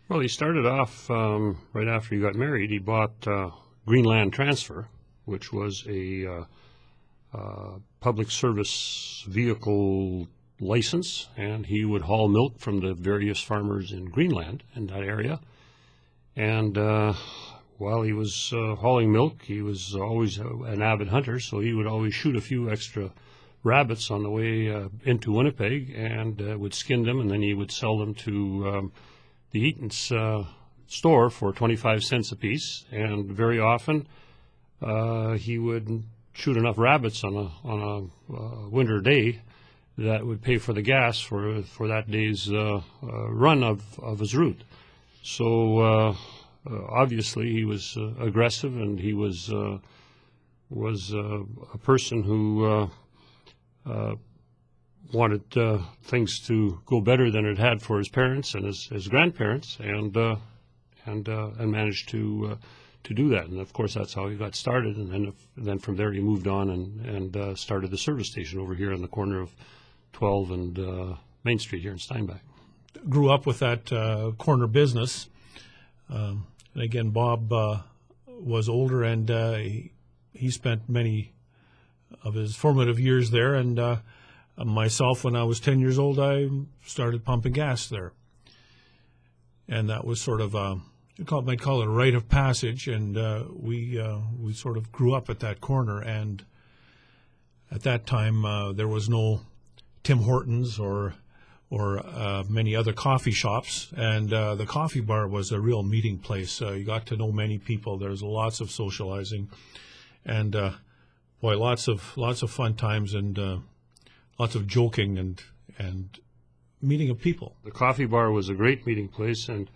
Well, he started off right after he got married. He bought Greenland Transfer, which was a public service vehicle license, and he would haul milk from the various farmers in Greenland in that area. And while he was hauling milk, he was always an avid hunter, so he would always shoot a few extra rabbits on the way into Winnipeg and would skin them, and then he would sell them to the Eaton's store for 25 cents a piece. And very often he would shoot enough rabbits on a winter day that would pay for the gas for that day's run of his route. So obviously he was aggressive, and he was a person who wanted things to go better than it had for his parents and his grandparents, and managed to do that. And of course, that's how he got started. And then from there, he moved on and started the service station over here on the corner of 12 and Main Street here in Steinbach. Grew up with that corner business. And again, Bob was older, and he spent many of his formative years there. And myself, when I was 10 years old, I started pumping gas there. And that was sort of might call it a rite of passage. And we sort of grew up at that corner. And at that time, there was no Tim Hortons or many other coffee shops, and the coffee bar was a real meeting place. You got to know many people. There was lots of socializing, and boy, lots of fun times, and lots of joking and meeting of people. The coffee bar was a great meeting place, and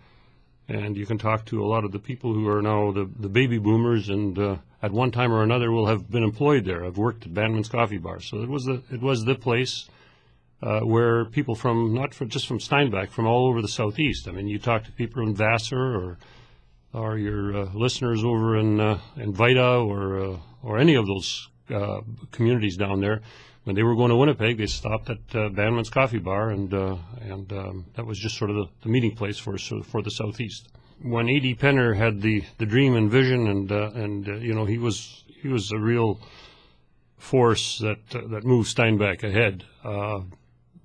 you can talk to a lot of the people who are now the baby boomers, and at one time or another will have been employed there. I've worked at Banman's Coffee Bar, so it was the place where people just from Steinbach, from all over the southeast. I mean, you talk to people in Vassar or your listeners over in Vida or any of those communities down there. When they were going to Winnipeg, they stopped at Banman's Coffee Bar, and that was just sort of the meeting place for the southeast. When A.D. Penner had the dream and vision, and you know, he was a real force that moved Steinbach ahead,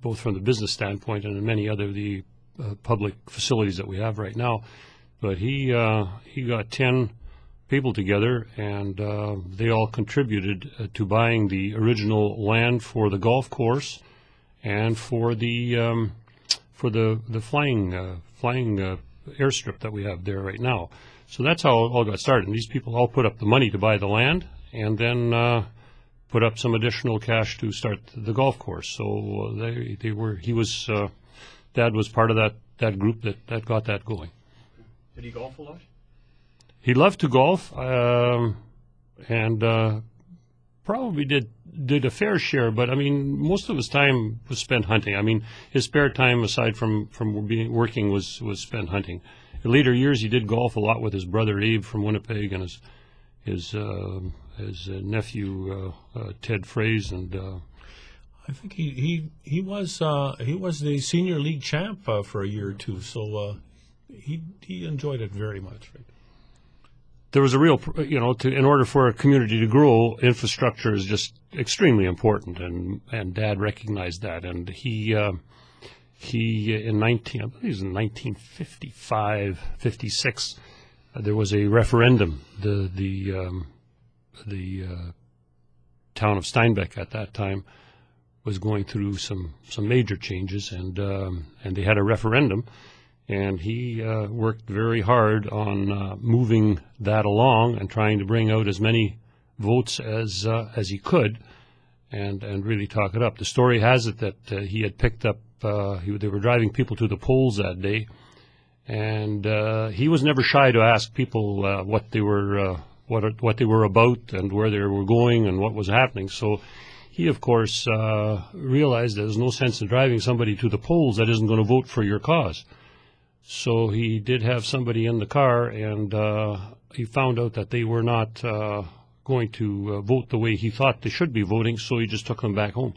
both from the business standpoint and in many other the public facilities that we have right now. But he got 10 people together, and they all contributed to buying the original land for the golf course and for the flying airstrip that we have there right now. So that's how it all got started. And these people all put up the money to buy the land, and then put up some additional cash to start the golf course. So Dad was part of that group that got that going. Did he golf a lot? He loved to golf, and probably did a fair share, but I mean, most of his time was spent hunting. I mean, his spare time, aside from working, was spent hunting. In later years, he did golf a lot with his brother Abe from Winnipeg, and his nephew Ted Fraze, and I think he was the senior league champ for a year or two, so he enjoyed it very much. Right? There was a real, in order for a community to grow, infrastructure is just extremely important, and Dad recognized that, and he in 1955, 56, there was a referendum. The town of Steinbach at that time was going through some major changes, and they had a referendum. And he worked very hard on moving that along and trying to bring out as many votes as he could, and really talk it up. The story has it that he had picked up. They were driving people to the polls that day, and he was never shy to ask people what they were about and where they were going and what was happening. So he, of course, realized there's no sense in driving somebody to the polls that isn't going to vote for your cause. So he did have somebody in the car, and he found out that they were not going to vote the way he thought they should be voting, so he just took them back home.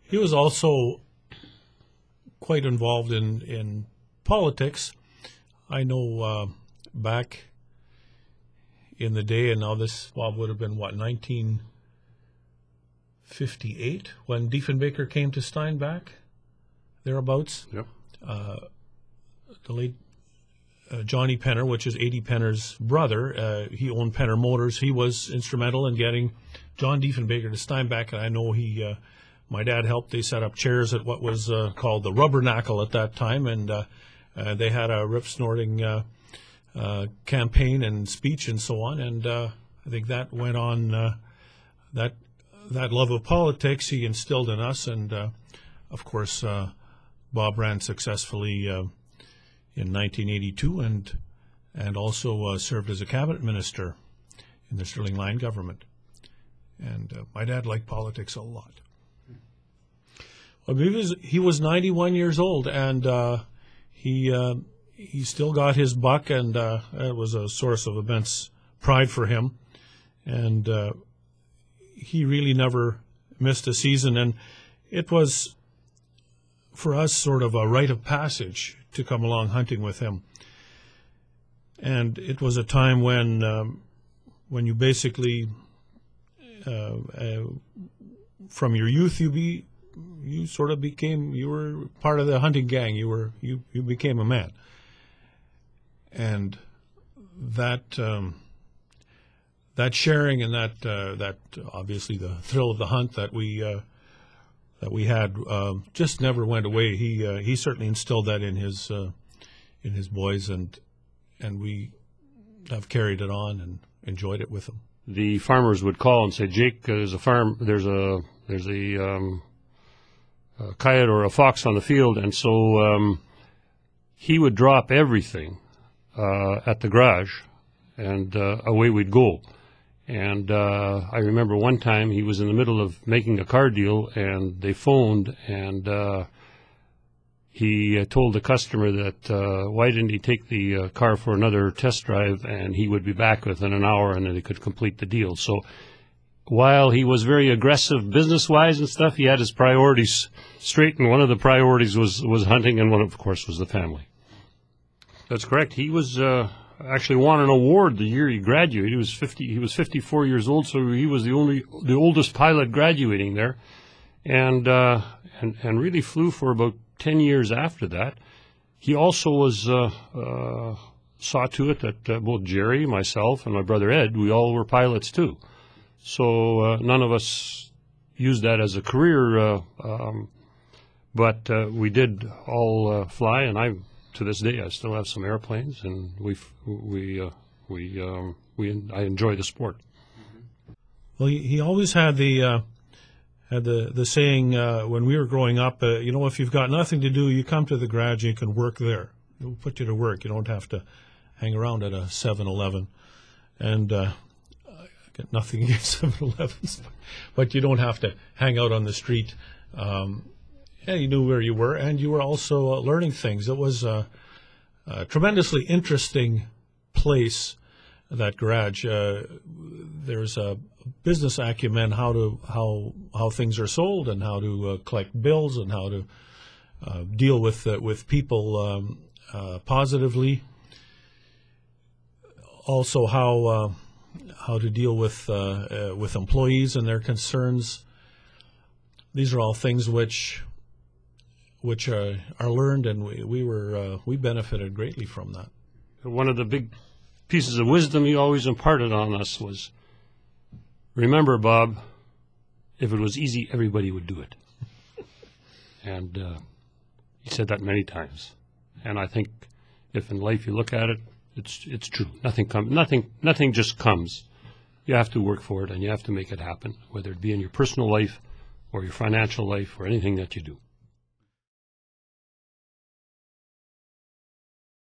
He was also quite involved in politics. I know back in the day, and now this, Bob, would have been, what, 1958 when Diefenbaker came to Steinbach, thereabouts. Yep. The late Johnny Penner, which is A.D. Penner's brother, he owned Penner Motors. He was instrumental in getting John Diefenbaker to Steinbach, and I know my dad helped. They set up chairs at what was called the Rubbernacle at that time, and they had a rip-snorting campaign and speech and so on, and I think that went on, that love of politics he instilled in us, and of course Bob ran successfully in 1982 and also served as a cabinet minister in the Sterling Line government. And my dad liked politics a lot. Well, he was 91 years old, and he still got his buck, and it was a source of immense pride for him. And he really never missed a season, and it was, for us, sort of a rite of passage to come along hunting with him. And it was a time when you basically, from your youth, you were part of the hunting gang. You became a man, and that sharing and that obviously the thrill of the hunt that we had just never went away. He certainly instilled that in his boys, and we have carried it on and enjoyed it with him. The farmers would call and say, "Jake, there's a coyote or a fox on the field," and so he would drop everything at the garage, and away we'd go. And I remember one time he was in the middle of making a car deal, and they phoned, and he told the customer that why didn't he take the car for another test drive, and he would be back within an hour, and then they could complete the deal. So while he was very aggressive business-wise and stuff, he had his priorities straight, and one of the priorities was hunting, and one, of course, was the family. That's correct. He was actually won an award the year he graduated. He was 54 years old, so he was the oldest pilot graduating there, and really flew for about 10 years after that. He also was saw to it that both Jerry, myself, and my brother Ed, we all were pilots too. So none of us used that as a career, but we did all fly, and to this day, I still have some airplanes, and I enjoy the sport. Well, he always had the saying when we were growing up, if you've got nothing to do, you come to the garage, you can work there. It'll put you to work. You don't have to hang around at a 7-Eleven. And I got nothing against 7-Elevens, but you don't have to hang out on the street. Yeah, you knew where you were, and you were also learning things. It was a tremendously interesting place, that garage. There's a business acumen, how things are sold, and how to collect bills, and how to deal with people positively. Also, how to deal with employees and their concerns. These are all things which are learned, and we benefited greatly from that. One of the big pieces of wisdom he always imparted on us was, remember, Bob, if it was easy, everybody would do it. And he said that many times. And I think if in life you look at it, it's true. Nothing just comes. You have to work for it, and you have to make it happen, whether it be in your personal life or your financial life or anything that you do.